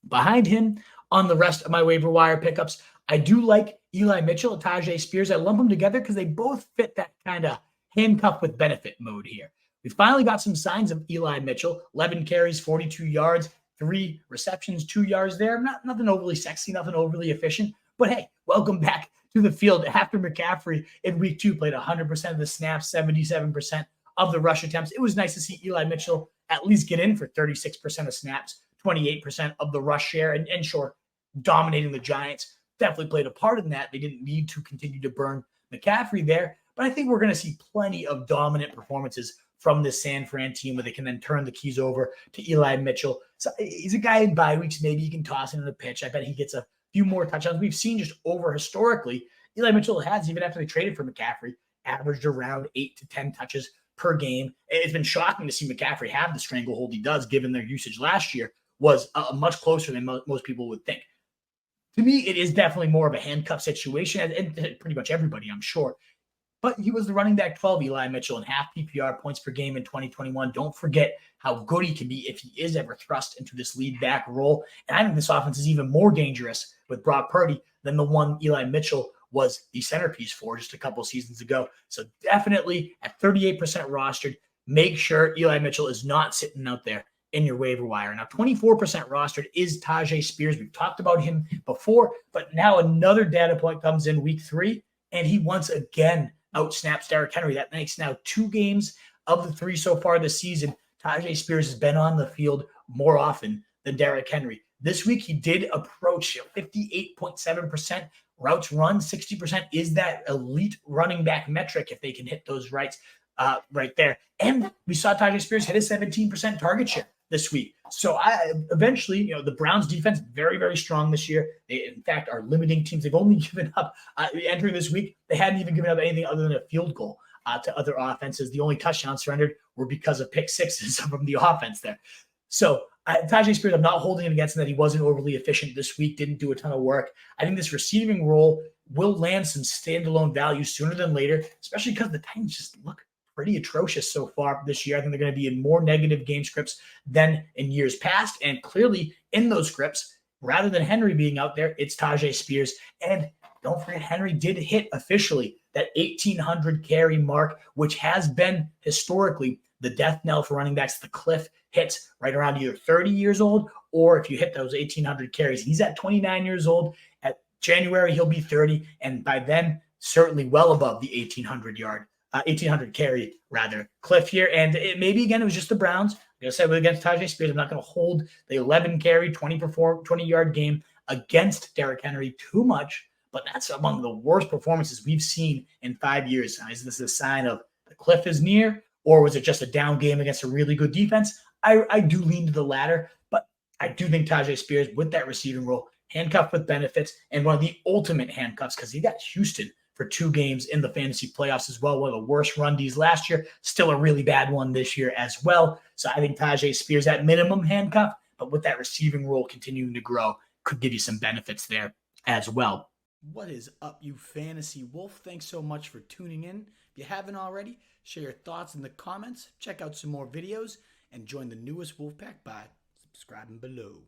Behind him on the rest of my waiver wire pickups, I do like Eli Mitchell and Tyjae Spears. I lump them together because they both fit that kind of handcuff with benefit mode here. We finally got some signs of Eli Mitchell. 11 carries, 42 yards, 3 receptions, 2 yards there. Nothing overly sexy, nothing overly efficient. But hey, welcome back to the field after McCaffrey in week 2 played 100% of the snaps, 77% of the rush attempts. It was nice to see Eli Mitchell at least get in for 36% of snaps, 28% of the rush share, and sure, dominating the Giants definitely played a part in that. They didn't need to continue to burn McCaffrey there, but I think we're going to see plenty of dominant performances from this San Fran team where they can then turn the keys over to Eli Mitchell. So he's a guy in bye weeks. Maybe he can toss into the pitch. I bet he gets a few more touchdowns. We've seen just over historically, Eli Mitchell has, even after they traded for McCaffrey, averaged around 8 to 10 touches per game. It's been shocking to see McCaffrey have the stranglehold he does, given their usage last year was much closer than most people would think. To me, it is definitely more of a handcuff situation, and pretty much everybody, I'm sure. But he was the running back 12, Eli Mitchell, in half PPR points per game in 2021. Don't forget how good he can be if he is ever thrust into this lead back role. And I think this offense is even more dangerous with Brock Purdy than the one Eli Mitchell was the centerpiece for just a couple seasons ago. So definitely at 38% rostered, make sure Eli Mitchell is not sitting out there in your waiver wire. Now, 24% rostered is Tyjae Spears. We've talked about him before, but now another data point comes in week 3, and he once again outsnaps Derrick Henry. That makes now 2 games of the 3 so far this season. Tyjae Spears has been on the field more often than Derrick Henry. This week, he did approach 58.7% routes run. 60% is that elite running back metric if they can hit those right there. And we saw Tyjae Spears hit a 17% target share this week. So eventually, the Browns defense, very, very strong this year. They, in fact, are limiting teams. They've only given up, entering this week, they hadn't even given up anything other than a field goal to other offenses. The only touchdowns surrendered were because of pick sixes from the offense there. So Tyjae Spears, I'm not holding it against him that he wasn't overly efficient this week, didn't do a ton of work. I think this receiving role will land some standalone value sooner than later, especially because the Titans just look pretty atrocious so far this year. I think they're going to be in more negative game scripts than in years past. And clearly in those scripts, rather than Henry being out there, it's Tyjae Spears. And don't forget, Henry did hit officially that 1,800 carry mark, which has been historically the death knell for running backs. The cliff hits right around either 30 years old, or if you hit those 1,800 carries. He's at 29 years old. At January, he'll be 30. And by then, certainly well above the 1,800 carry cliff here. And maybe again, it was just the Browns. Like I said, against Tyjae Spears, I'm not going to hold the 11 carry, 20-yard game against Derrick Henry too much, but that's among the worst performances we've seen in 5 years. Is this a sign of the cliff is near, or was it just a down game against a really good defense? I do lean to the latter, but I do think Tyjae Spears with that receiving role, handcuffed with benefits, and one of the ultimate handcuffs because he got Houston for 2 games in the fantasy playoffs as well. One of the worst run Ds last year, still a really bad one this year as well. So I think Tyjae Spears at minimum handcuff, but with that receiving role continuing to grow, could give you some benefits there as well. What is up, you fantasy wolf? Thanks so much for tuning in. If you haven't already, share your thoughts in the comments, check out some more videos, and join the newest Wolfpack by subscribing below.